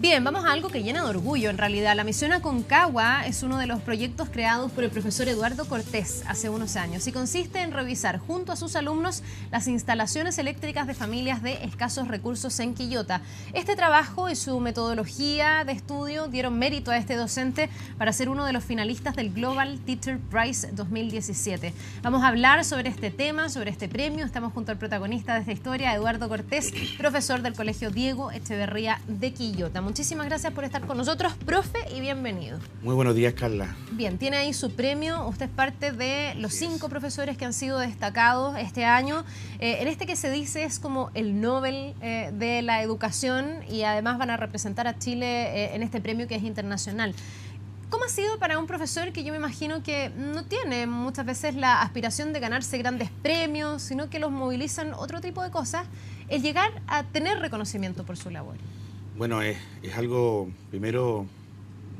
Bien, vamos a algo que llena de orgullo en realidad. La misión Aconcagua es uno de los proyectos creados por el profesor Eduardo Cortés hace unos años y consiste en revisar junto a sus alumnos las instalaciones eléctricas de familias de escasos recursos en Quillota. Este trabajo y su metodología de estudio dieron mérito a este docente para ser uno de los finalistas del Global Teacher Prize 2017. Vamos a hablar sobre este tema, sobre este premio. Estamos junto al protagonista de esta historia, Eduardo Cortés, profesor del Colegio Diego Echeverría de Quillota. Muchísimas gracias por estar con nosotros, profe, y bienvenido. Muy buenos días, Carla. Bien, tiene ahí su premio. Usted es parte de los 5 profesores que han sido destacados este año. En este que se dice es como el Nobel de la educación y además van a representar a Chile en este premio que es internacional. ¿Cómo ha sido para un profesor que yo me imagino que no tiene muchas veces la aspiración de ganarse grandes premios, sino que los movilizan otro tipo de cosas, el llegar a tener reconocimiento por su labor? Bueno, es algo, primero,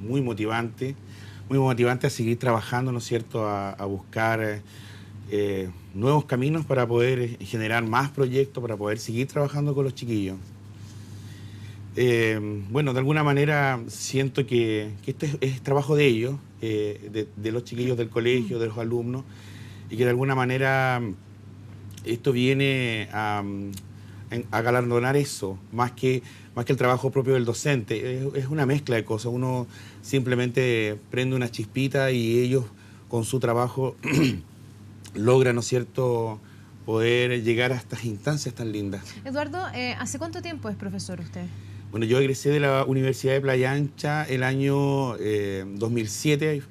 muy motivante a seguir trabajando, ¿no es cierto?, a buscar nuevos caminos para poder generar más proyectos, para poder seguir trabajando con los chiquillos. Bueno, de alguna manera siento que este es trabajo de ellos, de los chiquillos del colegio, de los alumnos, y que de alguna manera esto viene a galardonar eso, más que el trabajo propio del docente. Es una mezcla de cosas. Uno simplemente prende una chispita y ellos con su trabajo logran, ¿no es cierto?, poder llegar a estas instancias tan lindas. Eduardo, ¿hace cuánto tiempo es profesor usted? Bueno, yo egresé de la Universidad de Playa Ancha el año 2007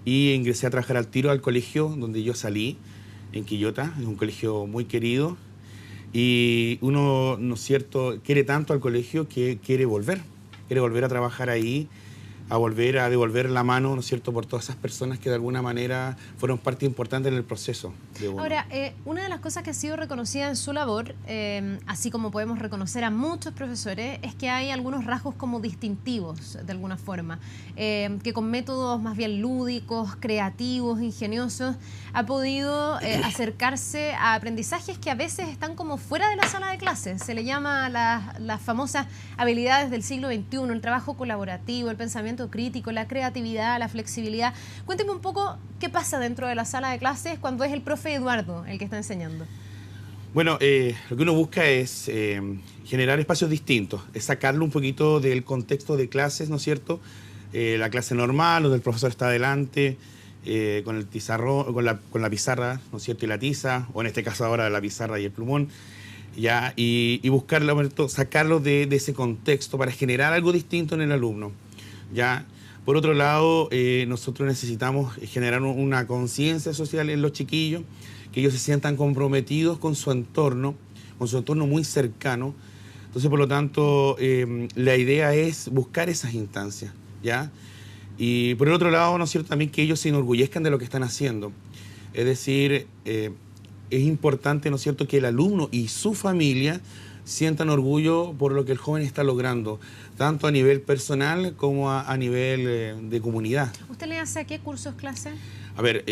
y ingresé a trabajar al tiro al colegio donde yo salí, en Quillota. Es un colegio muy querido. Y uno, ¿no es cierto?, quiere tanto al colegio que quiere volver a trabajar ahí, a volver a devolver la mano, ¿no es cierto?, por todas esas personas que de alguna manera fueron parte importante en el proceso de uno. Ahora, una de las cosas que ha sido reconocida en su labor, así como podemos reconocer a muchos profesores, es que hay algunos rasgos como distintivos, de alguna forma, que con métodos más bien lúdicos, creativos, ingeniosos, ha podido acercarse a aprendizajes que a veces están como fuera de la sala de clases. Se le llama las famosas habilidades del siglo XXI, el trabajo colaborativo, el pensamiento crítico, la creatividad, la flexibilidad. Cuénteme un poco qué pasa dentro de la sala de clases cuando es el profe Eduardo el que está enseñando. Bueno, lo que uno busca es generar espacios distintos, es sacarlo un poquito del contexto de clases, ¿no es cierto? La clase normal, donde el profesor está adelante, con el pizarrón, con la pizarra, ¿no es cierto?, y la tiza, o en este caso ahora la pizarra y el plumón, ¿ya? Y buscarlo, sacarlo de ese contexto para generar algo distinto en el alumno, ¿ya? Por otro lado, nosotros necesitamos generar una conciencia social en los chiquillos, que ellos se sientan comprometidos con su entorno muy cercano. Entonces, por lo tanto, la idea es buscar esas instancias, ¿ya? Y por el otro lado, ¿no es cierto?, también que ellos se enorgullezcan de lo que están haciendo. Es decir, es importante, ¿no es cierto?, que el alumno y su familia sientan orgullo por lo que el joven está logrando, tanto a nivel personal como a nivel de comunidad. ¿Usted le hace a qué cursos clase? A ver,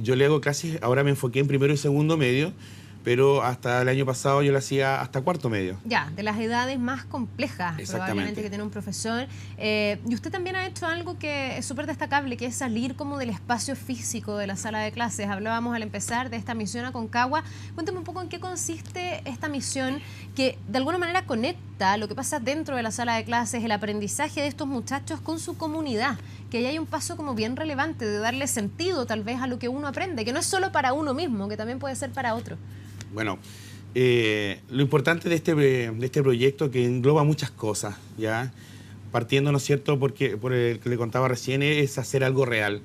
yo le hago clases, ahora me enfoqué en primero y segundo medio, pero hasta el año pasado yo le hacía hasta cuarto medio. Ya, de las edades más complejas probablemente que tiene un profesor. Y usted también ha hecho algo que es súper destacable, que es salir como del espacio físico de la sala de clases. Hablábamos al empezar de esta misión Aconcagua. Cuéntame un poco en qué consiste esta misión que de alguna manera conecta lo que pasa dentro de la sala de clases, el aprendizaje de estos muchachos con su comunidad, que ahí hay un paso como bien relevante de darle sentido tal vez a lo que uno aprende, que no es solo para uno mismo, que también puede ser para otro. Bueno, lo importante de este proyecto que engloba muchas cosas, ¿ya? Partiendo, ¿no es cierto?, porque por el que le contaba recién, es hacer algo real.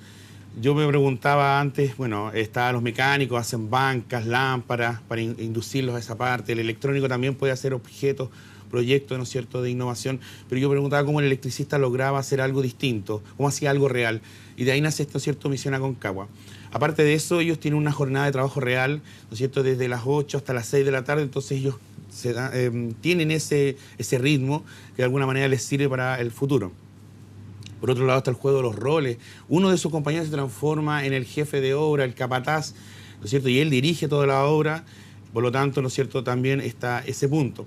Yo me preguntaba antes, bueno, los mecánicos hacen bancas, lámparas para inducirlos a esa parte, el electrónico también puede hacer objetos, proyectos, ¿no es cierto?, de innovación, pero yo preguntaba cómo el electricista lograba hacer algo distinto, cómo hacía algo real, y de ahí nace, ¿no es cierto?, Misión Aconcagua. Aparte de eso, ellos tienen una jornada de trabajo real, ¿no es cierto?, desde las 8 hasta las 6 de la tarde, entonces ellos tienen ese ritmo que de alguna manera les sirve para el futuro. Por otro lado está el juego de los roles. Uno de sus compañeros se transforma en el jefe de obra, el capataz, ¿no es cierto?, y él dirige toda la obra, por lo tanto, ¿no es cierto?, también está ese punto.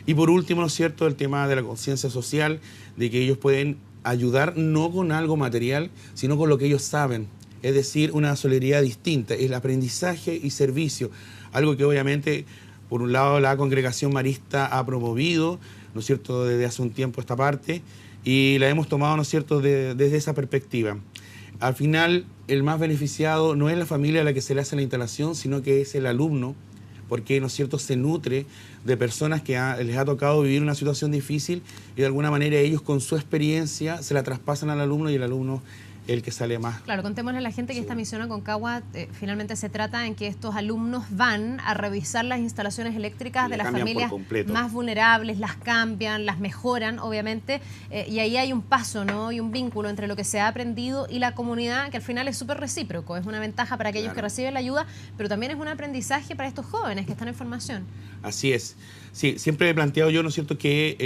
Y por último, ¿no es cierto?, el tema de la conciencia social, de que ellos pueden ayudar no con algo material, sino con lo que ellos saben. Es decir, una solidaridad distinta, el aprendizaje y servicio, algo que obviamente, por un lado, la Congregación Marista ha promovido, ¿no es cierto?, desde hace un tiempo esta parte, y la hemos tomado, ¿no es cierto?, desde esa perspectiva. Al final, el más beneficiado no es la familia a la que se le hace la instalación, sino que es el alumno, porque, ¿no es cierto?, se nutre de personas que les ha tocado vivir una situación difícil y de alguna manera ellos con su experiencia se la traspasan al alumno y el alumno el que sale más. Claro, contémosle a la gente que esta misión Aconcagua finalmente se trata en que estos alumnos van a revisar las instalaciones eléctricas de las familias más vulnerables, las cambian, las mejoran, obviamente, y ahí hay un paso, ¿no?, y un vínculo entre lo que se ha aprendido y la comunidad, que al final es súper recíproco, es una ventaja para aquellos que reciben la ayuda, pero también es un aprendizaje para estos jóvenes que están en formación. Así es. Sí, siempre he planteado yo, ¿no es cierto?, que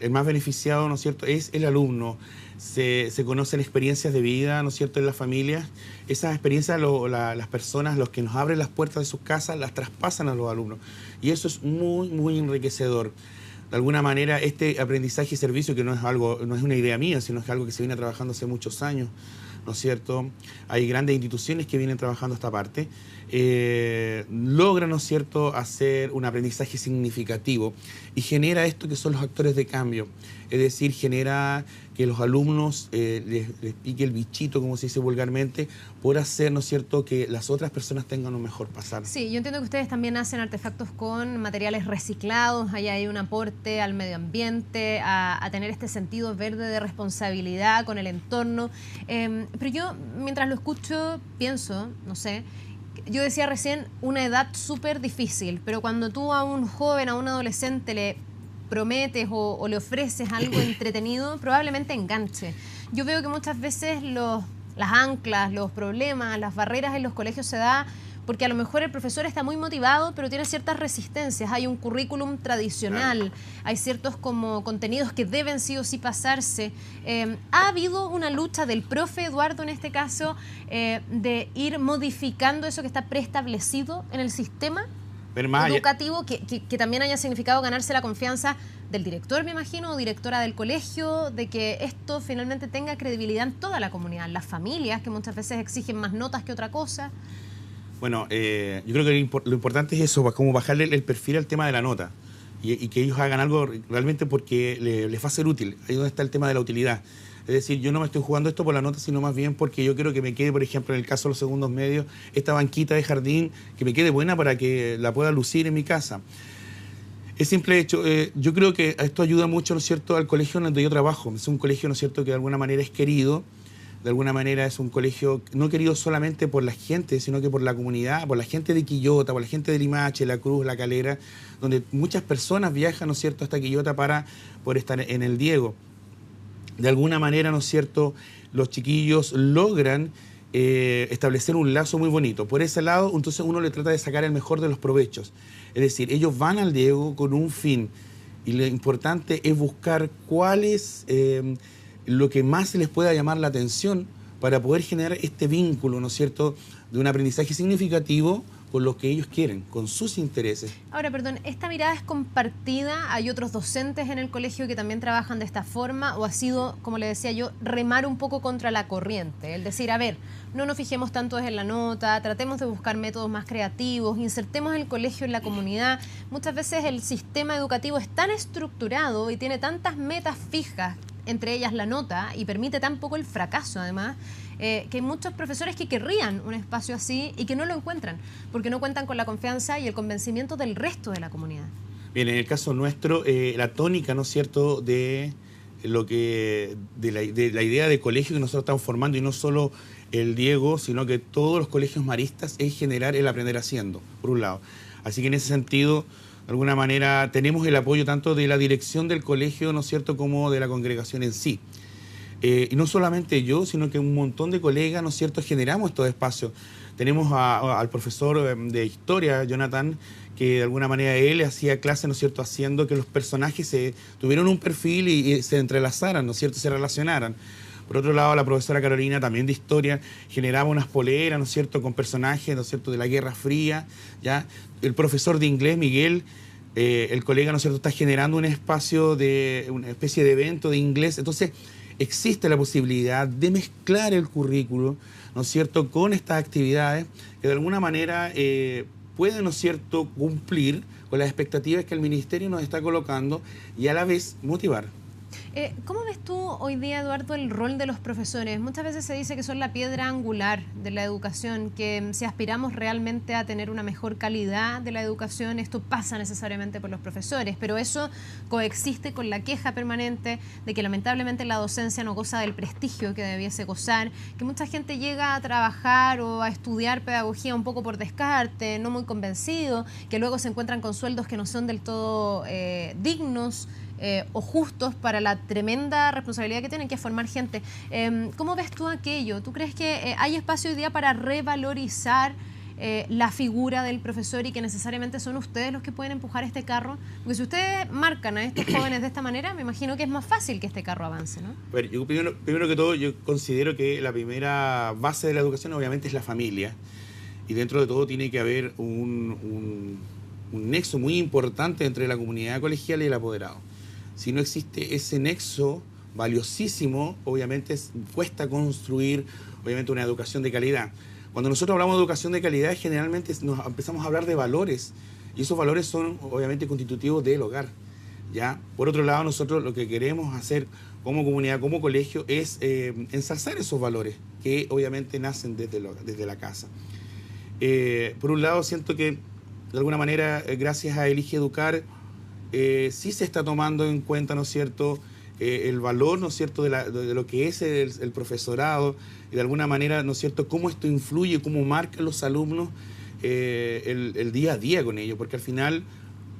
el más beneficiado, ¿no es cierto?, es el alumno. Se conocen experiencias de vida, ¿no es cierto?, en las familias. Esas experiencias las personas, los que nos abren las puertas de sus casas, las traspasan a los alumnos. Y eso es muy, muy enriquecedor. De alguna manera, este aprendizaje y servicio, que no es una idea mía, sino es algo que se viene trabajando hace muchos años, ¿no es cierto? Hay grandes instituciones que vienen trabajando esta parte. Logra, ¿no es cierto?, hacer un aprendizaje significativo y genera esto que son los actores de cambio. Es decir, genera que los alumnos les pique el bichito, como se dice vulgarmente, por hacer, ¿no es cierto?, que las otras personas tengan un mejor pasar. Sí, yo entiendo que ustedes también hacen artefactos con materiales reciclados, ahí hay un aporte al medio ambiente, a tener este sentido verde de responsabilidad con el entorno. Pero yo, mientras lo escucho, pienso, no sé, yo decía recién, una edad súper difícil, pero cuando tú a un joven, a un adolescente le prometes o le ofreces algo entretenido, probablemente enganche. Yo veo que muchas veces las anclas, los problemas, las barreras en los colegios se da porque a lo mejor el profesor está muy motivado, pero tiene ciertas resistencias. Hay un currículum tradicional, hay ciertos como contenidos que deben sí o sí pasarse. ¿Ha habido una lucha del profe Eduardo en este caso de ir modificando eso que está preestablecido en el sistema educativo, que también haya significado ganarse la confianza del director, me imagino, o directora del colegio, de que esto finalmente tenga credibilidad en toda la comunidad, las familias, que muchas veces exigen más notas que otra cosa? Bueno, yo creo que lo importante es eso, como bajarle el perfil al tema de la nota y que ellos hagan algo realmente porque les va a ser útil. Ahí es donde está el tema de la utilidad. Es decir, yo no me estoy jugando esto por la nota, sino más bien porque yo quiero que me quede, por ejemplo, en el caso de los segundos medios, esta banquita de jardín, que me quede buena para que la pueda lucir en mi casa. Es simple hecho, yo creo que esto ayuda mucho, ¿no es cierto?, al colegio donde yo trabajo. Es un colegio, ¿no es cierto?, que de alguna manera es querido. De alguna manera es un colegio no querido solamente por la gente, sino que por la comunidad, por la gente de Quillota, por la gente de Limache, La Cruz, La Calera, donde muchas personas viajan, ¿no es cierto?, hasta Quillota para poder estar en el Diego. De alguna manera, ¿no es cierto?, los chiquillos logran establecer un lazo muy bonito. Por ese lado, entonces uno le trata de sacar el mejor de los provechos. Es decir, ellos van al Diego con un fin y lo importante es buscar cuál es lo que más les pueda llamar la atención para poder generar este vínculo, ¿no es cierto?, de un aprendizaje significativo con lo que ellos quieren, con sus intereses. Ahora, perdón, ¿esta mirada es compartida? ¿Hay otros docentes en el colegio que también trabajan de esta forma? ¿O ha sido, como le decía yo, remar un poco contra la corriente? El decir, a ver, no nos fijemos tanto en la nota, tratemos de buscar métodos más creativos, insertemos el colegio en la comunidad. Muchas veces el sistema educativo es tan estructurado y tiene tantas metas fijas, entre ellas la nota, y permite tan poco el fracaso, además, que hay muchos profesores que querrían un espacio así y que no lo encuentran, porque no cuentan con la confianza y el convencimiento del resto de la comunidad. Bien, en el caso nuestro, la tónica, ¿no es cierto?, de la idea de colegio que nosotros estamos formando, y no solo el Diego, sino que todos los colegios maristas, es generar el aprender haciendo, por un lado. Así que en ese sentido, de alguna manera, tenemos el apoyo tanto de la dirección del colegio, ¿no es cierto?, como de la congregación en sí. Y no solamente yo, sino que un montón de colegas, ¿no es cierto?, generamos estos espacios. Tenemos al profesor de historia, Jonathan, que de alguna manera él hacía clases, ¿no es cierto?, haciendo que los personajes tuvieran un perfil y se entrelazaran, ¿no es cierto?, se relacionaran. Por otro lado, la profesora Carolina, también de historia, generaba unas poleras, ¿no es cierto?, con personajes, ¿no es cierto?, de la Guerra Fría, ¿ya? El profesor de inglés, Miguel, el colega, ¿no es cierto?, está generando un espacio de una especie de evento de inglés. Entonces, existe la posibilidad de mezclar el currículo, ¿no es cierto?, con estas actividades que de alguna manera pueden, ¿no es cierto?, cumplir con las expectativas que el Ministerio nos está colocando y a la vez motivar. ¿Cómo ves tú hoy día, Eduardo, el rol de los profesores? Muchas veces se dice que son la piedra angular de la educación, que si aspiramos realmente a tener una mejor calidad de la educación, esto pasa necesariamente por los profesores, pero eso coexiste con la queja permanente de que lamentablemente la docencia no goza del prestigio que debiese gozar, que mucha gente llega a trabajar o a estudiar pedagogía un poco por descarte, no muy convencido, que luego se encuentran con sueldos que no son del todo dignos, o justos para la tremenda responsabilidad que tienen, que es formar gente. ¿Cómo ves tú aquello? ¿Tú crees que hay espacio hoy día para revalorizar la figura del profesor y que necesariamente son ustedes los que pueden empujar este carro? Porque si ustedes marcan a estos jóvenes de esta manera, me imagino que es más fácil que este carro avance, ¿no? A ver, yo primero que todo, yo considero que la primera base de la educación obviamente es la familia. Y dentro de todo tiene que haber un nexo muy importante entre la comunidad colegial y el apoderado. Si no existe ese nexo valiosísimo, obviamente cuesta construir obviamente una educación de calidad. Cuando nosotros hablamos de educación de calidad, generalmente nos empezamos a hablar de valores, y esos valores son obviamente constitutivos del hogar, ¿ya? Por otro lado, nosotros lo que queremos hacer como comunidad, como colegio, es ensalzar esos valores que obviamente nacen desde la casa. Por un lado, siento que de alguna manera, gracias a Elige Educar, sí se está tomando en cuenta, ¿no es cierto?, el valor, ¿no es cierto?, de lo que es el profesorado, y de alguna manera, ¿no es cierto?, cómo esto influye, cómo marcan los alumnos el día a día con ellos, porque al final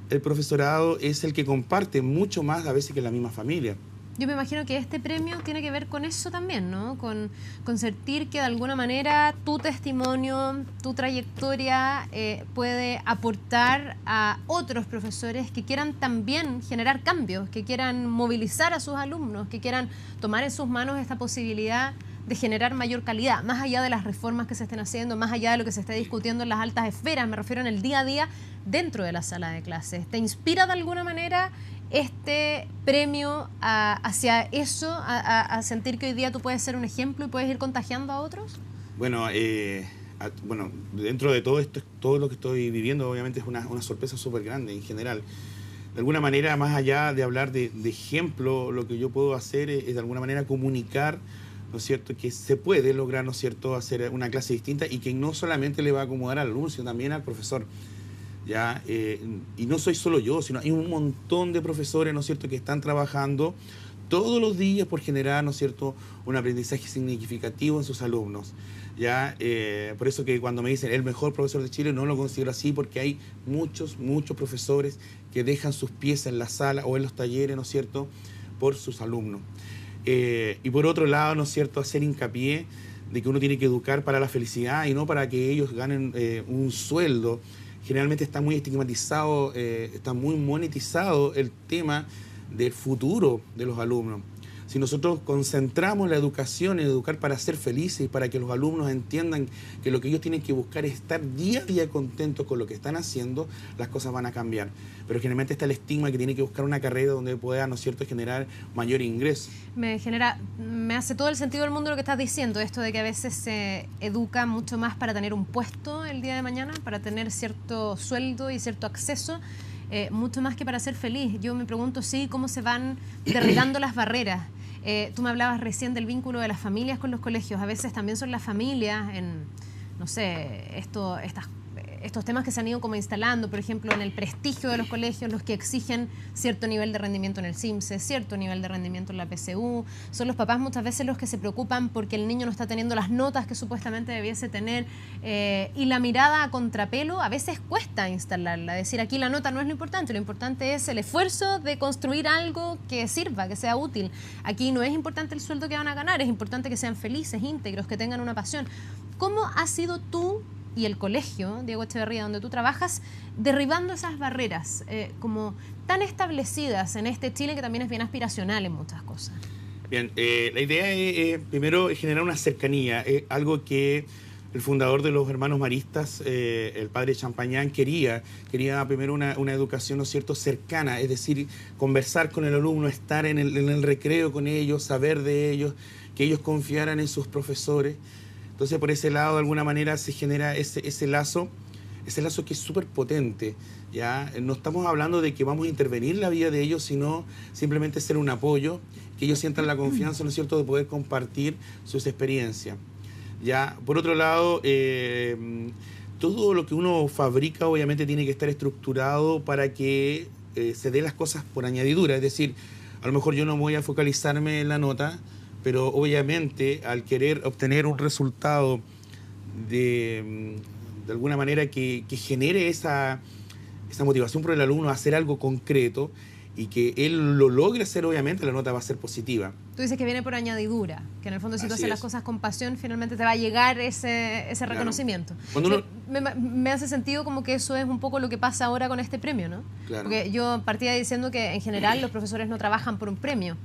el profesorado es el que comparte mucho más a veces que la misma familia. Yo me imagino que este premio tiene que ver con eso también, ¿no? Con sentir que de alguna manera tu testimonio, tu trayectoria puede aportar a otros profesores que quieran también generar cambios, que quieran movilizar a sus alumnos, que quieran tomar en sus manos esta posibilidad de generar mayor calidad, más allá de las reformas que se estén haciendo, más allá de lo que se esté discutiendo en las altas esferas, me refiero en el día a día dentro de la sala de clases. ¿Te inspira de alguna manera este premio hacia eso, a sentir que hoy día tú puedes ser un ejemplo y puedes ir contagiando a otros? Bueno, dentro de todo esto, todo lo que estoy viviendo, obviamente es una sorpresa súper grande en general. De alguna manera, más allá de hablar de ejemplo, lo que yo puedo hacer es de alguna manera comunicar, ¿no es cierto?, que se puede lograr, ¿no es cierto?, hacer una clase distinta y que no solamente le va a acomodar al alumno, sino también al profesor. ¿Ya? Y no soy solo yo, sino hay un montón de profesores, ¿no es cierto?, que están trabajando todos los días por generar, ¿no es cierto?, un aprendizaje significativo en sus alumnos. ¿Ya? Por eso que cuando me dicen el mejor profesor de Chile, no lo considero así, porque hay muchos profesores que dejan sus piezas en la sala o en los talleres, ¿no es cierto?, por sus alumnos. Y por otro lado, ¿no es cierto?, hacer hincapié de que uno tiene que educar para la felicidad y no para que ellos ganen un sueldo. Generalmente está muy estigmatizado, está muy monetizado el tema del futuro de los alumnos. Si nosotros concentramos la educación en educar para ser felices y para que los alumnos entiendan que lo que ellos tienen que buscar es estar día a día contentos con lo que están haciendo, las cosas van a cambiar. Pero generalmente está el estigma que tiene que buscar una carrera donde pueda, ¿no es cierto?, generar mayor ingreso. Me hace todo el sentido del mundo lo que estás diciendo, esto de que a veces se educa mucho más para tener un puesto el día de mañana, para tener cierto sueldo y cierto acceso, mucho más que para ser feliz. Yo me pregunto, sí, cómo se van derribando las barreras. Tú me hablabas recién del vínculo de las familias con los colegios. A veces también son las familias en, no sé, estos temas que se han ido como instalando, por ejemplo, en el prestigio de los colegios, los que exigen cierto nivel de rendimiento en el CIMSE, cierto nivel de rendimiento en la PSU. Son los papás muchas veces los que se preocupan porque el niño no está teniendo las notas que supuestamente debiese tener. Y la mirada a contrapelo a veces cuesta instalarla. Decir, aquí la nota no es lo importante es el esfuerzo de construir algo que sirva, que sea útil. Aquí no es importante el sueldo que van a ganar, es importante que sean felices, íntegros, que tengan una pasión. ¿Cómo has sido tú y el colegio, Diego Echeverría, donde tú trabajas, derribando esas barreras como tan establecidas en este Chile que también es bien aspiracional en muchas cosas? Bien, la idea es primero generar una cercanía, algo que el fundador de los hermanos maristas, el padre Champañán, quería primero una educación, ¿no es cierto?, cercana, es decir, conversar con el alumno, estar en el recreo con ellos, saber de ellos, que ellos confiaran en sus profesores. Entonces, por ese lado, de alguna manera, se genera ese lazo que es súper potente, ¿ya? No estamos hablando de que vamos a intervenir en la vida de ellos, sino simplemente ser un apoyo, que ellos sientan la confianza, ¿no es cierto?, de poder compartir sus experiencias. Ya, por otro lado, todo lo que uno fabrica obviamente tiene que estar estructurado para que se den las cosas por añadidura. Es decir, a lo mejor yo no voy a focalizarme en la nota, pero obviamente al querer obtener un resultado de alguna manera que genere esa motivación por el alumno a hacer algo concreto y que él lo logre hacer, obviamente la nota va a ser positiva. Tú dices que viene por añadidura, que en el fondo si tú haces las cosas con pasión, finalmente te va a llegar ese reconocimiento. Cuando me hace sentido como que eso es un poco lo que pasa ahora con este premio, ¿no? Claro. Porque yo partía diciendo que en general los profesores no trabajan por un premio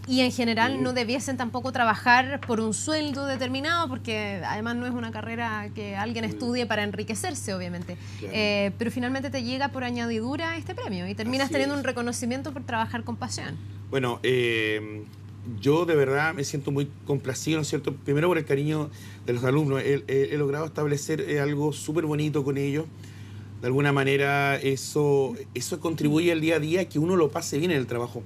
y en general no debiesen tampoco trabajar por un sueldo determinado, porque además no es una carrera que alguien estudie para enriquecerse, obviamente. Claro. Pero finalmente te llega por añadidura este premio y terminas teniendo un reconocimiento por trabajar con pasión. Bueno, yo de verdad me siento muy complacido, ¿no es cierto? Primero por el cariño de los alumnos. He logrado establecer algo súper bonito con ellos. De alguna manera eso contribuye al día a día que uno lo pase bien en el trabajo.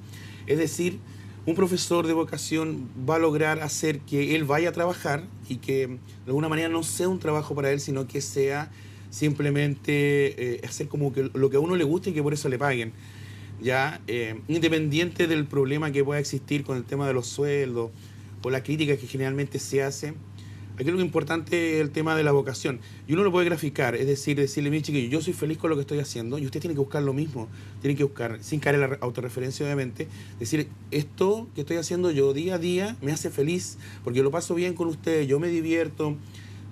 Es decir, un profesor de vocación va a lograr hacer que él vaya a trabajar y que de alguna manera no sea un trabajo para él, sino que sea simplemente hacer como que lo que a uno le guste y que por eso le paguen. Ya, independiente del problema que pueda existir con el tema de los sueldos o la crítica que generalmente se hace, aquí lo importante es el tema de la vocación. Y uno lo puede graficar, es decir, decirle, mire chiquillo, yo soy feliz con lo que estoy haciendo y usted tiene que buscar lo mismo, tiene que buscar, sin caer en la autorreferencia obviamente, decir, esto que estoy haciendo yo día a día me hace feliz porque lo paso bien con usted, yo me divierto,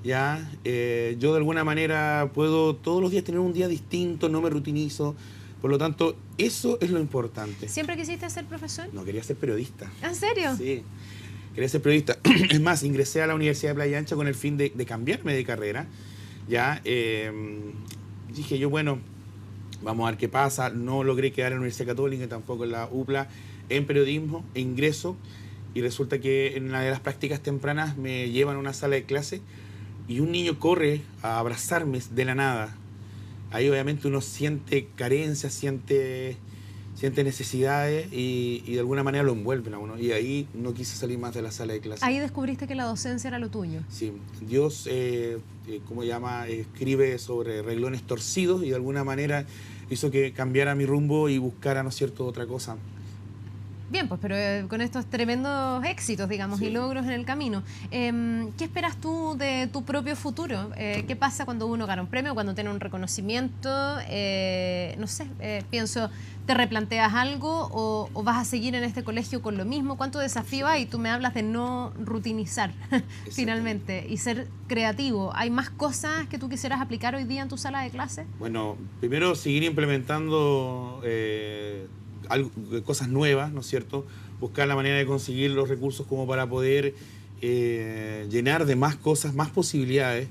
ya, yo de alguna manera puedo todos los días tener un día distinto, no me rutinizo. Por lo tanto, eso es lo importante. ¿Siempre quisiste ser profesor? No, quería ser periodista. ¿En serio? Sí, quería ser periodista. Es más, ingresé a la Universidad de Playa Ancha con el fin de cambiarme de carrera. Ya, dije yo, bueno, vamos a ver qué pasa. No logré quedar en la Universidad Católica, tampoco en la UPLA, en periodismo, e ingreso. Y resulta que en una de las prácticas tempranas me llevan a una sala de clase y un niño corre a abrazarme de la nada. Ahí obviamente uno siente carencias, siente necesidades y de alguna manera lo envuelven a uno. Y ahí no quise salir más de la sala de clase. Ahí descubriste que la docencia era lo tuyo. Sí, Dios, ¿cómo llama? Escribe sobre renglones torcidos y de alguna manera hizo que cambiara mi rumbo y buscara, ¿no es cierto?, otra cosa. Bien, pues, pero con estos tremendos éxitos, digamos, sí, y logros en el camino, ¿qué esperas tú de tu propio futuro? ¿Qué pasa cuando uno gana un premio, cuando tiene un reconocimiento? No sé, pienso, ¿te replanteas algo o vas a seguir en este colegio con lo mismo? ¿Cuánto desafío hay? Tú me hablas de no rutinizar, finalmente, y ser creativo. ¿Hay más cosas que tú quisieras aplicar hoy día en tu sala de clase? Bueno, primero seguir implementando cosas nuevas, ¿no es cierto? Buscar la manera de conseguir los recursos como para poder llenar de más cosas, más posibilidades.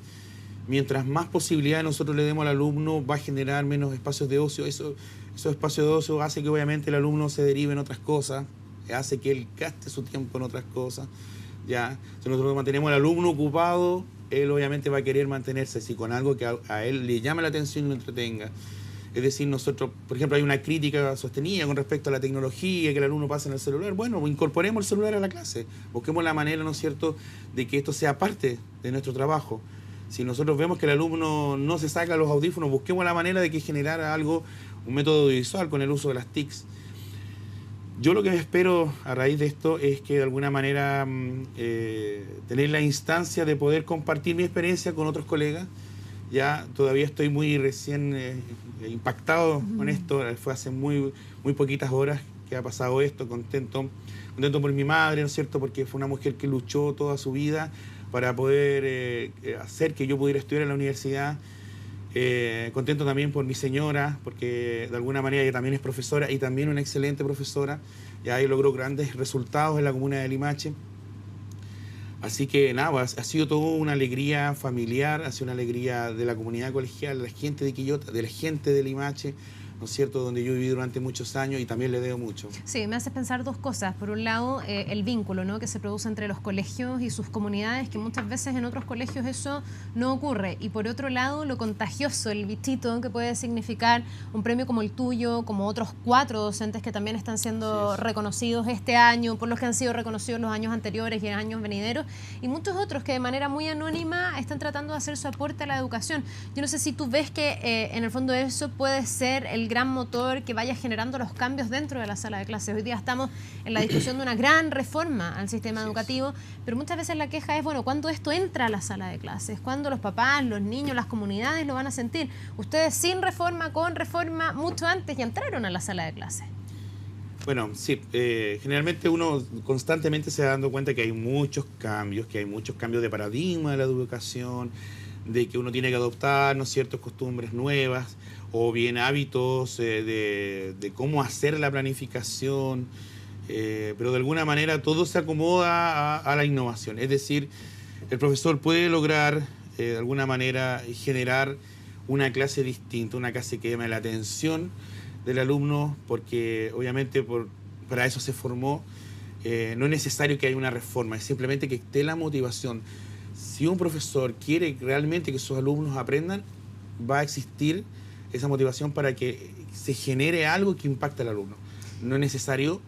Mientras más posibilidades nosotros le demos al alumno, va a generar menos espacios de ocio. Esos espacios de ocio hace que obviamente el alumno se derive en otras cosas, hace que él gaste su tiempo en otras cosas. ¿Ya? Si nosotros mantenemos al alumno ocupado, él obviamente va a querer mantenerse así, con algo que a él le llame la atención y lo entretenga. Es decir, nosotros, por ejemplo, hay una crítica sostenida con respecto a la tecnología, que el alumno pasa en el celular. Bueno, incorporemos el celular a la clase. Busquemos la manera, ¿no es cierto?, de que esto sea parte de nuestro trabajo. Si nosotros vemos que el alumno no se saca los audífonos, busquemos la manera de que generara algo, un método audiovisual con el uso de las TICs. Yo lo que espero a raíz de esto es que de alguna manera tener la instancia de poder compartir mi experiencia con otros colegas. Ya todavía estoy muy recién impactado con esto. Fue hace muy poquitas horas que ha pasado esto. Contento por mi madre, ¿no es cierto? Porque fue una mujer que luchó toda su vida para poder hacer que yo pudiera estudiar en la universidad. Contento también por mi señora, porque de alguna manera ella también es profesora y también una excelente profesora. Ya ahí logró grandes resultados en la comuna de Limache. Así que nada, ha sido todo una alegría familiar, ha sido una alegría de la comunidad colegial, de la gente de Quillota, de la gente de Limache, ¿no es cierto?, donde yo viví durante muchos años y también le debo mucho. Sí, me hace pensar dos cosas. Por un lado, el vínculo, ¿no?, que se produce entre los colegios y sus comunidades, que muchas veces en otros colegios eso no ocurre. Y por otro lado, lo contagioso, el bichito que puede significar un premio como el tuyo, como otros 4 docentes que también están siendo reconocidos este año, por los que han sido reconocidos los años anteriores y en años venideros, y muchos otros que de manera muy anónima están tratando de hacer su aporte a la educación. Yo no sé si tú ves que en el fondo eso puede ser el gran motor que vaya generando los cambios dentro de la sala de clases. Hoy día estamos en la discusión de una gran reforma al sistema educativo, pero muchas veces la queja es, bueno, ¿cuándo esto entra a la sala de clases? ¿Cuándo los papás, los niños, las comunidades lo van a sentir? Ustedes sin reforma, con reforma, mucho antes ya entraron a la sala de clases. Bueno, sí, generalmente uno constantemente se va dando cuenta que hay muchos cambios de paradigma de la educación, de que uno tiene que adoptar, ¿no es cierto?, costumbres nuevas o bien hábitos de cómo hacer la planificación, pero de alguna manera todo se acomoda a la innovación. Es decir, el profesor puede lograr de alguna manera generar una clase distinta, una clase que llame la atención del alumno, porque obviamente para eso se formó. No es necesario que haya una reforma, es simplemente que esté la motivación. Si un profesor quiere realmente que sus alumnos aprendan, va a existir esa motivación para que se genere algo que impacte al alumno. No es necesario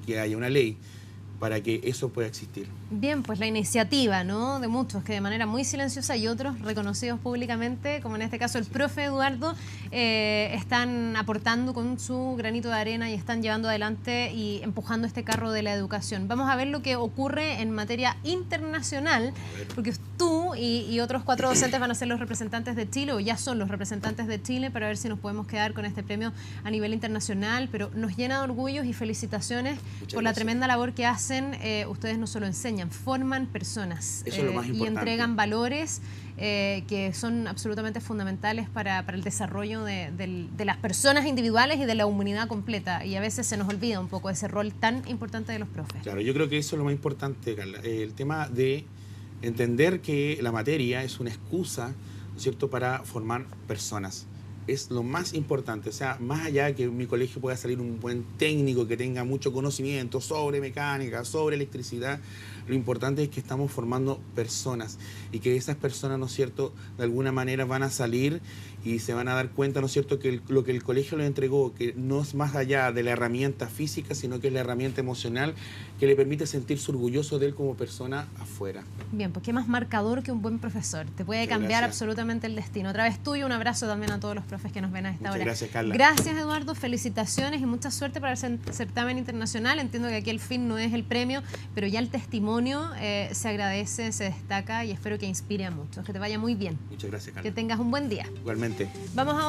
que haya una ley para que eso pueda existir. Bien, pues la iniciativa, ¿no?, de muchos que de manera muy silenciosa y otros reconocidos públicamente, como en este caso el profe Eduardo, están aportando con su granito de arena y están llevando adelante y empujando este carro de la educación. Vamos a ver lo que ocurre en materia internacional, porque tú y otros 4 docentes van a ser los representantes de Chile, o ya son los representantes de Chile, para ver si nos podemos quedar con este premio a nivel internacional, pero nos llena de orgullos y felicitaciones por la tremenda labor que hacen. Ustedes no solo enseñan, forman personas. Eso es lo más y importante. entregan valores que son absolutamente fundamentales para el desarrollo de las personas individuales y de la humanidad completa. Y a veces se nos olvida un poco ese rol tan importante de los profes. Claro, yo creo que eso es lo más importante, Carla. El tema de entender que la materia es una excusa, ¿no es cierto?, para formar personas. Es lo más importante. O sea, más allá de que en mi colegio pueda salir un buen técnico que tenga mucho conocimiento sobre mecánica, sobre electricidad, lo importante es que estamos formando personas y que esas personas, ¿no es cierto?, de alguna manera van a salir y se van a dar cuenta, ¿no es cierto?, que lo que el colegio les entregó, que no es más allá de la herramienta física, sino que es la herramienta emocional que le permite sentirse orgulloso de él como persona afuera. Bien, pues qué más marcador que un buen profesor. Te puede cambiar absolutamente el destino. Otra vez tuyo, un abrazo también a todos los profes que nos ven a esta hora. Gracias, Carla. Gracias, Eduardo. Felicitaciones y mucha suerte para el certamen internacional. Entiendo que aquí el fin no es el premio, pero ya el testimonio se agradece, se destaca y espero que inspire a muchos. Que te vaya muy bien. Muchas gracias, Carla. Que tengas un buen día. Igualmente. Vamos a